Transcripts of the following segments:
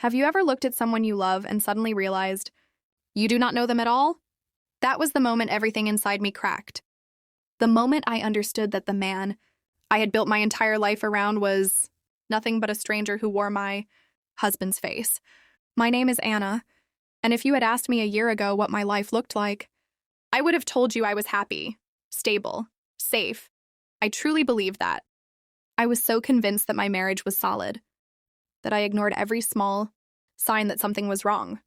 Have you ever looked at someone you love and suddenly realized you do not know them at all? That was the moment everything inside me cracked. The moment I understood that the man I had built my entire life around was nothing but a stranger who wore my husband's face. My name is Anna, and if you had asked me a year ago what my life looked like, I would have told you I was happy, stable, safe. I truly believed that. I was so convinced that my marriage was solid, that I ignored every small sign that something was wrong.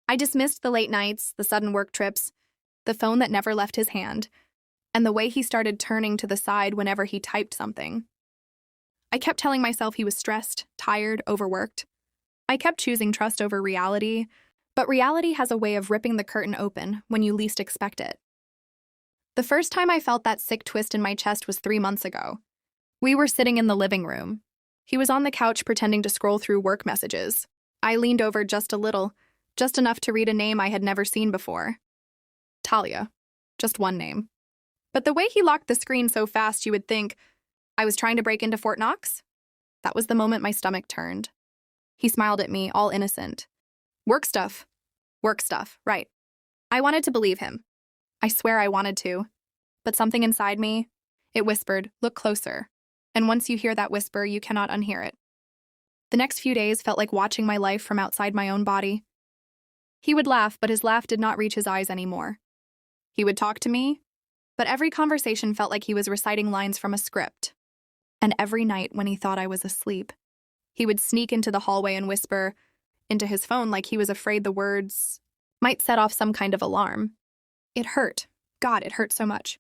I dismissed the late nights, the sudden work trips, the phone that never left his hand, and the way he started turning to the side whenever he typed something. I kept telling myself he was stressed, tired, overworked. I kept choosing trust over reality, but reality has a way of ripping the curtain open when you least expect it. The first time I felt that sick twist in my chest was 3 months ago. We were sitting in the living room. He was on the couch pretending to scroll through work messages. I leaned over just a little, just enough to read a name I had never seen before. Talia. Just one name. But the way he locked the screen so fast you would think I was trying to break into Fort Knox? That was the moment my stomach turned. He smiled at me, all innocent. Work stuff. Work stuff, right. I wanted to believe him. I swear I wanted to. But something inside me, it whispered, look closer. And once you hear that whisper, you cannot unhear it. The next few days felt like watching my life from outside my own body. He would laugh, but his laugh did not reach his eyes anymore. He would talk to me, but every conversation felt like he was reciting lines from a script. And every night when he thought I was asleep, he would sneak into the hallway and whisper into his phone like he was afraid the words might set off some kind of alarm. It hurt. God, it hurt so much.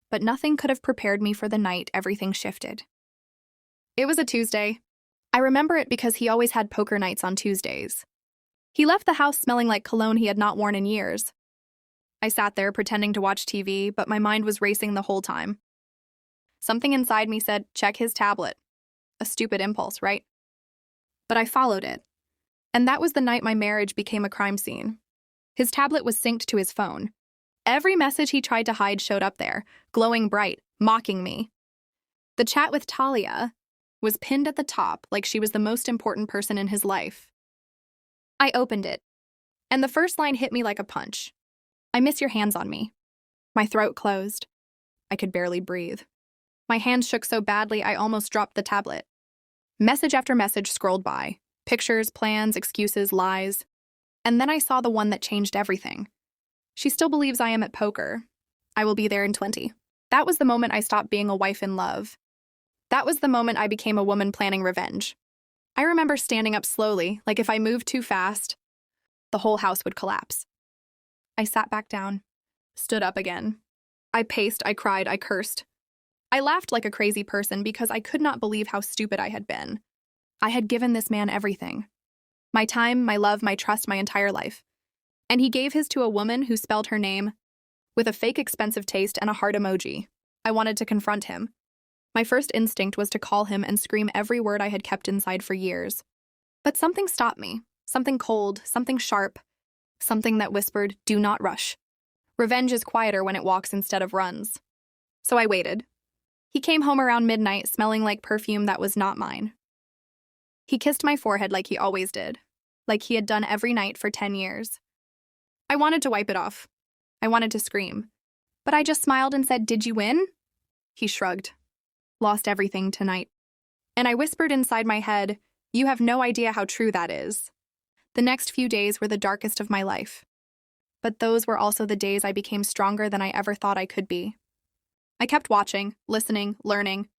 But nothing could have prepared me for the night everything shifted. It was a Tuesday. I remember it because he always had poker nights on Tuesdays. He left the house smelling like cologne he had not worn in years. I sat there pretending to watch TV, but my mind was racing the whole time. Something inside me said, check his tablet. A stupid impulse, right? But I followed it. And that was the night my marriage became a crime scene. His tablet was synced to his phone. Every message he tried to hide showed up there, glowing bright, mocking me. The chat with Talia was pinned at the top like she was the most important person in his life. I opened it, and the first line hit me like a punch. I miss your hands on me. My throat closed. I could barely breathe. My hands shook so badly I almost dropped the tablet. Message after message scrolled by. Pictures, plans, excuses, lies. And then I saw the one that changed everything. She still believes I am at poker. I will be there in 20. That was the moment I stopped being a wife in love. That was the moment I became a woman planning revenge. I remember standing up slowly, like if I moved too fast, the whole house would collapse. I sat back down, stood up again. I paced, I cried, I cursed. I laughed like a crazy person because I could not believe how stupid I had been. I had given this man everything. My time, my love, my trust, my entire life. And he gave his to a woman who spelled her name with a fake expensive taste and a heart emoji. I wanted to confront him. My first instinct was to call him and scream every word I had kept inside for years. But something stopped me. Something cold, something sharp, something that whispered, do not rush. Revenge is quieter when it walks instead of runs. So I waited. He came home around midnight, smelling like perfume that was not mine. He kissed my forehead like he always did, like he had done every night for 10 years. I wanted to wipe it off. I wanted to scream. But I just smiled and said, did you win? He shrugged. Lost everything tonight. And I whispered inside my head, you have no idea how true that is. The next few days were the darkest of my life. But those were also the days I became stronger than I ever thought I could be. I kept watching, listening, learning.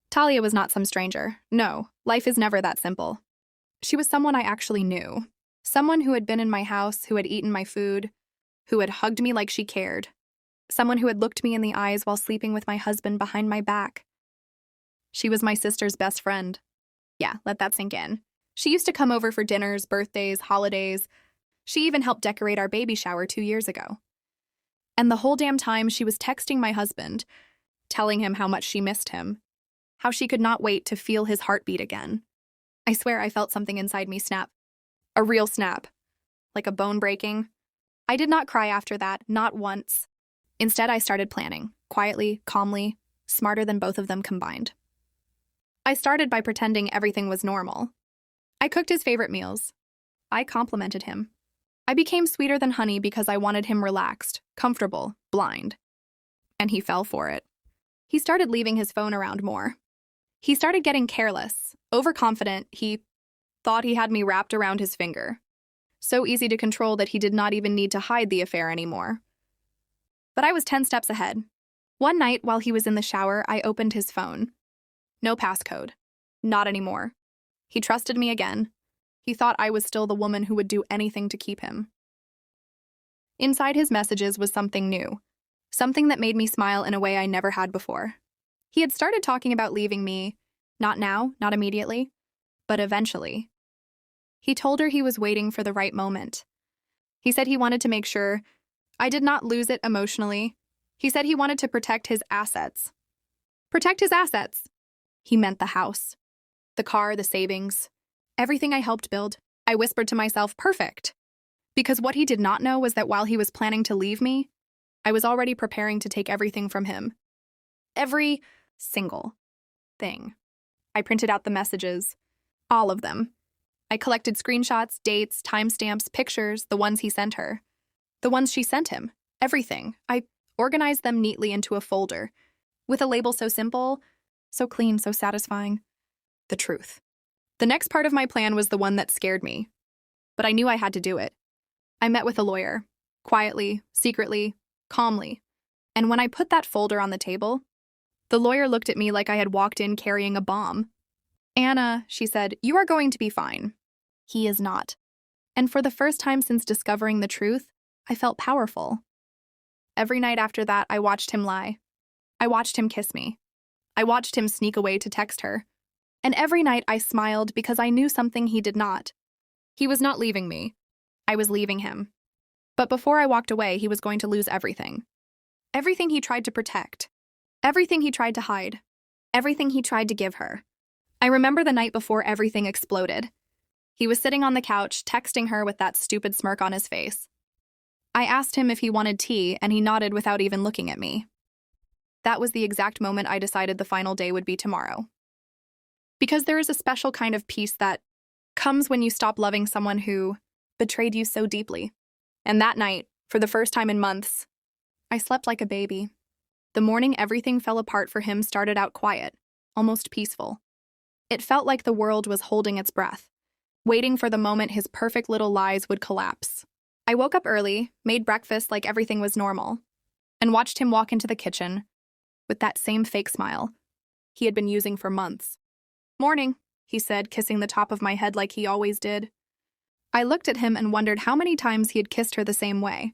Talia was not some stranger. No, life is never that simple. She was someone I actually knew. Someone who had been in my house, who had eaten my food, who had hugged me like she cared. Someone who had looked me in the eyes while sleeping with my husband behind my back. She was my sister's best friend. Yeah, let that sink in. She used to come over for dinners, birthdays, holidays. She even helped decorate our baby shower 2 years ago. And the whole damn time she was texting my husband, telling him how much she missed him, how she could not wait to feel his heartbeat again. I swear I felt something inside me snap. A real snap. Like a bone breaking. I did not cry after that, not once. Instead, I started planning, quietly, calmly, smarter than both of them combined. I started by pretending everything was normal. I cooked his favorite meals. I complimented him. I became sweeter than honey because I wanted him relaxed, comfortable, blind. And he fell for it. He started leaving his phone around more. He started getting careless, overconfident. He thought he had me wrapped around his finger. So easy to control that he did not even need to hide the affair anymore. But I was 10 steps ahead. One night, while he was in the shower, I opened his phone. No passcode. Not anymore. He trusted me again. He thought I was still the woman who would do anything to keep him. Inside his messages was something new. Something that made me smile in a way I never had before. He had started talking about leaving me. Not now, not immediately, but eventually. He told her he was waiting for the right moment. He said he wanted to make sure I did not lose it emotionally. He said he wanted to protect his assets. Protect his assets. He meant the house, the car, the savings, everything I helped build. I whispered to myself, perfect. Because what he did not know was that while he was planning to leave me, I was already preparing to take everything from him. Every single thing. I printed out the messages. All of them. I collected screenshots, dates, timestamps, pictures, the ones he sent her. The ones she sent him. Everything. I organized them neatly into a folder, with a label so simple, so clean, so satisfying. The truth. The next part of my plan was the one that scared me. But I knew I had to do it. I met with a lawyer. Quietly, secretly, calmly. And when I put that folder on the table, the lawyer looked at me like I had walked in carrying a bomb. Anna, she said, you are going to be fine. He is not. And for the first time since discovering the truth, I felt powerful. Every night after that, I watched him lie. I watched him kiss me. I watched him sneak away to text her. And every night I smiled because I knew something he did not. He was not leaving me. I was leaving him. But before I walked away, he was going to lose everything. Everything he tried to protect. Everything he tried to hide. Everything he tried to give her. I remember the night before everything exploded. He was sitting on the couch, texting her with that stupid smirk on his face. I asked him if he wanted tea, and he nodded without even looking at me. That was the exact moment I decided the final day would be tomorrow. Because there is a special kind of peace that comes when you stop loving someone who betrayed you so deeply. And that night, for the first time in months, I slept like a baby. The morning everything fell apart for him started out quiet, almost peaceful. It felt like the world was holding its breath, waiting for the moment his perfect little lies would collapse. I woke up early, made breakfast like everything was normal, and watched him walk into the kitchen with that same fake smile he had been using for months. Morning, he said, kissing the top of my head like he always did. I looked at him and wondered how many times he had kissed her the same way.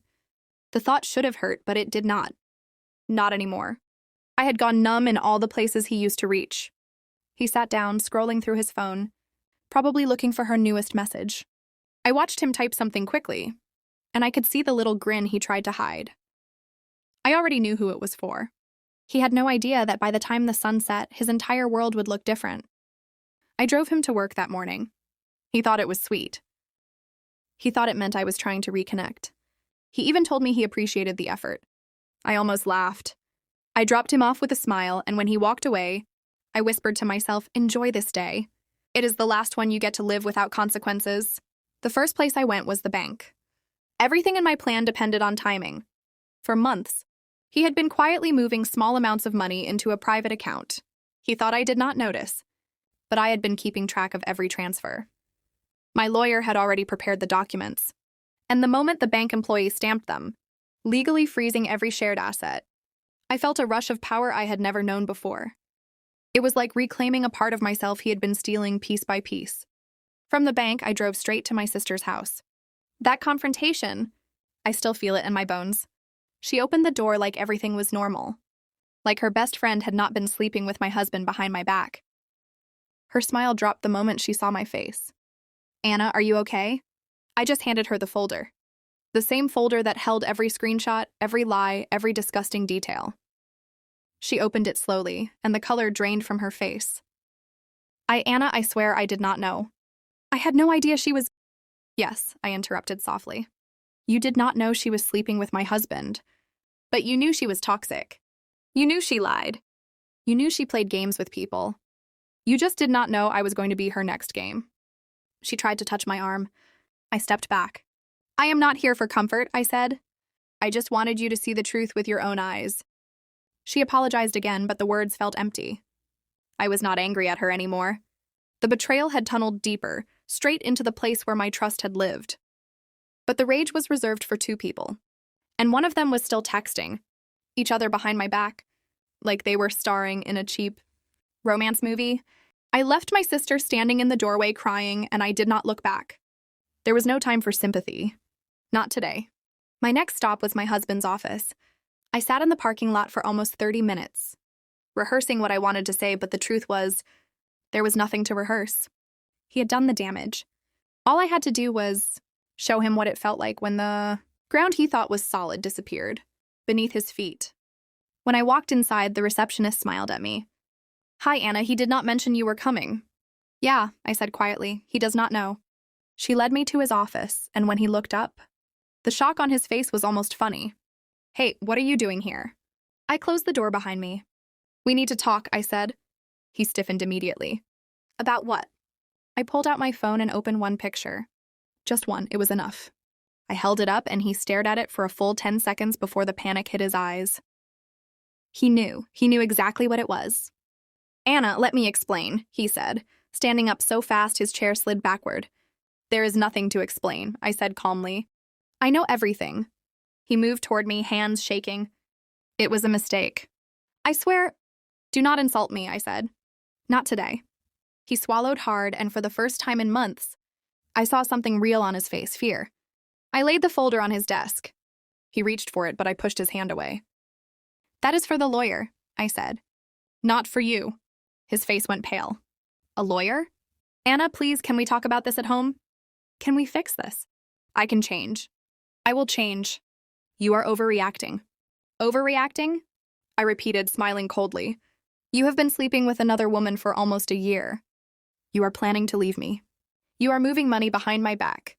The thought should have hurt, but it did not. Not anymore. I had gone numb in all the places he used to reach. He sat down, scrolling through his phone, probably looking for her newest message. I watched him type something quickly, and I could see the little grin he tried to hide. I already knew who it was for. He had no idea that by the time the sun set, his entire world would look different. I drove him to work that morning. He thought it was sweet. He thought it meant I was trying to reconnect. He even told me he appreciated the effort. I almost laughed. I dropped him off with a smile, and when he walked away, I whispered to myself, enjoy this day. It is the last one you get to live without consequences. The first place I went was the bank. Everything in my plan depended on timing. For months, he had been quietly moving small amounts of money into a private account. He thought I did not notice, but I had been keeping track of every transfer. My lawyer had already prepared the documents, and the moment the bank employee stamped them, legally freezing every shared asset, I felt a rush of power I had never known before. It was like reclaiming a part of myself he had been stealing piece by piece. From the bank, I drove straight to my sister's house. That confrontation, I still feel it in my bones. She opened the door like everything was normal, like her best friend had not been sleeping with my husband behind my back. Her smile dropped the moment she saw my face. Anna, are you okay? I just handed her the folder. The same folder that held every screenshot, every lie, every disgusting detail. She opened it slowly, and the color drained from her face. Anna, I swear I did not know. I had no idea she was— Yes, I interrupted softly. You did not know she was sleeping with my husband, but you knew she was toxic. You knew she lied. You knew she played games with people. You just did not know I was going to be her next game. She tried to touch my arm. I stepped back. I am not here for comfort, I said. I just wanted you to see the truth with your own eyes. She apologized again, but the words felt empty. I was not angry at her anymore. The betrayal had tunneled deeper, straight into the place where my trust had lived. But the rage was reserved for two people, and one of them was still texting each other behind my back, like they were starring in a cheap romance movie. I left my sister standing in the doorway crying, and I did not look back. There was no time for sympathy. Not today. My next stop was my husband's office. I sat in the parking lot for almost 30 minutes, rehearsing what I wanted to say, but the truth was, there was nothing to rehearse. He had done the damage. All I had to do was show him what it felt like when the ground he thought was solid disappeared beneath his feet. When I walked inside, the receptionist smiled at me. "Hi, Anna, he did not mention you were coming." "Yeah," I said quietly. "He does not know." She led me to his office, and when he looked up, the shock on his face was almost funny. "Hey, what are you doing here?" I closed the door behind me. "We need to talk," I said. He stiffened immediately. "About what?" I pulled out my phone and opened one picture. Just one, it was enough. I held it up and he stared at it for a full 10 seconds before the panic hit his eyes. He knew exactly what it was. "Anna, let me explain," he said, standing up so fast his chair slid backward. "There is nothing to explain," I said calmly. "I know everything." He moved toward me, hands shaking. "It was a mistake." "I swear—" "Do not insult me," I said. "Not today." He swallowed hard, and for the first time in months, I saw something real on his face, fear. I laid the folder on his desk. He reached for it, but I pushed his hand away. "That is for the lawyer," I said. "Not for you." His face went pale. "A lawyer? Anna, please, can we talk about this at home? Can we fix this? I can change. I will change. You are overreacting." "Overreacting?" I repeated, smiling coldly. "You have been sleeping with another woman for almost a year. You are planning to leave me. You are moving money behind my back.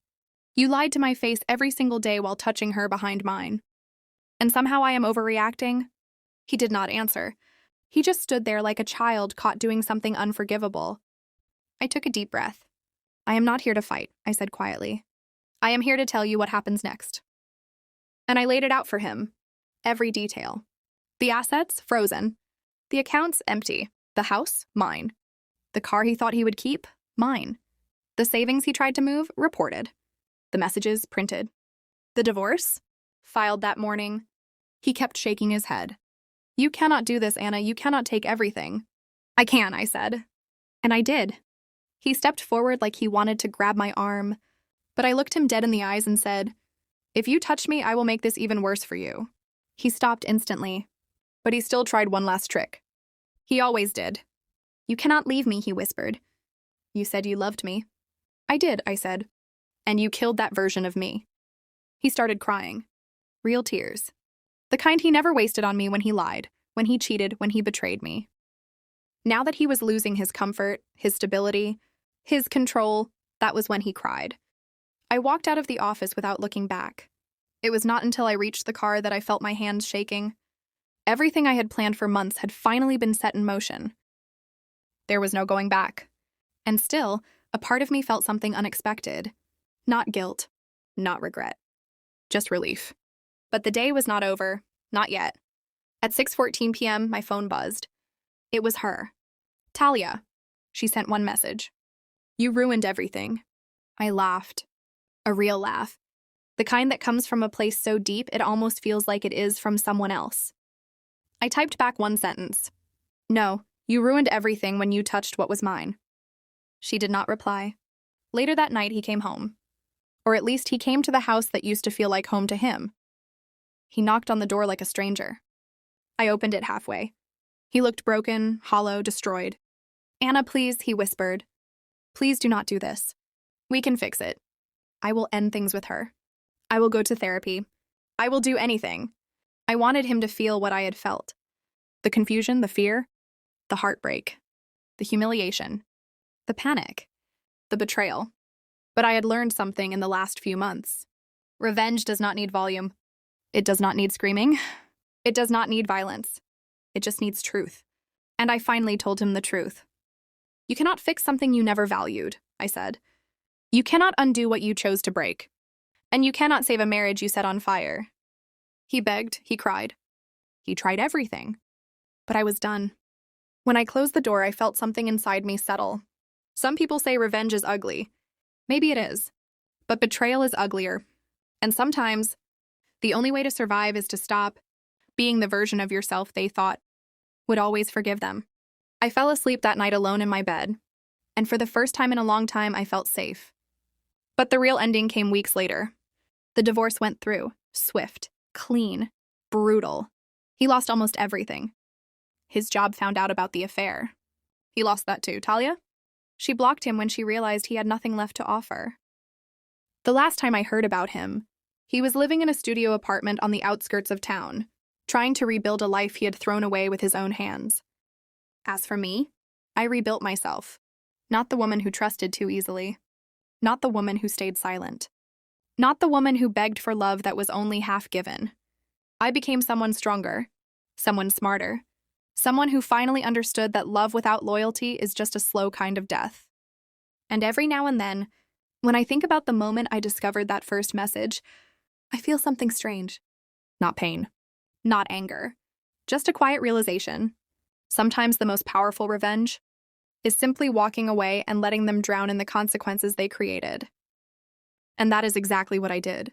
You lied to my face every single day while touching her behind mine. And somehow I am overreacting?" He did not answer. He just stood there like a child caught doing something unforgivable. I took a deep breath. "I am not here to fight," I said quietly. "I am here to tell you what happens next." And I laid it out for him. Every detail. The assets, frozen. The accounts, empty. The house, mine. The car he thought he would keep, mine. The savings he tried to move, reported. The messages, printed. The divorce, filed that morning. He kept shaking his head. "You cannot do this, Anna. You cannot take everything." "I can," I said. And I did. He stepped forward like he wanted to grab my arm, but I looked him dead in the eyes and said, "If you touch me, I will make this even worse for you." He stopped instantly, but he still tried one last trick. He always did. "You cannot leave me," he whispered. "You said you loved me." "I did," I said. "And you killed that version of me." He started crying. Real tears. The kind he never wasted on me when he lied, when he cheated, when he betrayed me. Now that he was losing his comfort, his stability, his control, that was when he cried. I walked out of the office without looking back. It was not until I reached the car that I felt my hands shaking. Everything I had planned for months had finally been set in motion. There was no going back. And still, a part of me felt something unexpected. Not guilt, not regret, just relief. But the day was not over, not yet. At 6:14 p.m., my phone buzzed. It was her. "Talia." She sent one message. "You ruined everything." I laughed. A real laugh. The kind that comes from a place so deep it almost feels like it is from someone else. I typed back one sentence. "No, you ruined everything when you touched what was mine." She did not reply. Later that night, he came home. Or at least he came to the house that used to feel like home to him. He knocked on the door like a stranger. I opened it halfway. He looked broken, hollow, destroyed. "Anna, please," he whispered. "Please do not do this. We can fix it. I will end things with her. I will go to therapy. I will do anything." I wanted him to feel what I had felt. The confusion, the fear, the heartbreak, the humiliation, the panic, the betrayal. But I had learned something in the last few months. Revenge does not need volume. It does not need screaming. It does not need violence. It just needs truth. And I finally told him the truth. "You cannot fix something you never valued," I said. You cannot undo what you chose to break, and you cannot save a marriage you set on fire. He begged, he cried. He tried everything. But I was done. When I closed the door, I felt something inside me settle. Some people say revenge is ugly. Maybe it is. But betrayal is uglier. And sometimes, the only way to survive is to stop being the version of yourself they thought would always forgive them. I fell asleep that night alone in my bed, and for the first time in a long time, I felt safe. But the real ending came weeks later. The divorce went through, swift, clean, brutal. He lost almost everything. His job found out about the affair. He lost that too. Talia? She blocked him when she realized he had nothing left to offer. The last time I heard about him, he was living in a studio apartment on the outskirts of town, trying to rebuild a life he had thrown away with his own hands. As for me, I rebuilt myself. Not the woman who trusted too easily. Not the woman who stayed silent. Not the woman who begged for love that was only half given. I became someone stronger, someone smarter, someone who finally understood that love without loyalty is just a slow kind of death. And every now and then, when I think about the moment I discovered that first message, I feel something strange. Not pain, not anger, just a quiet realization. Sometimes the most powerful revenge is simply walking away and letting them drown in the consequences they created. And that is exactly what I did.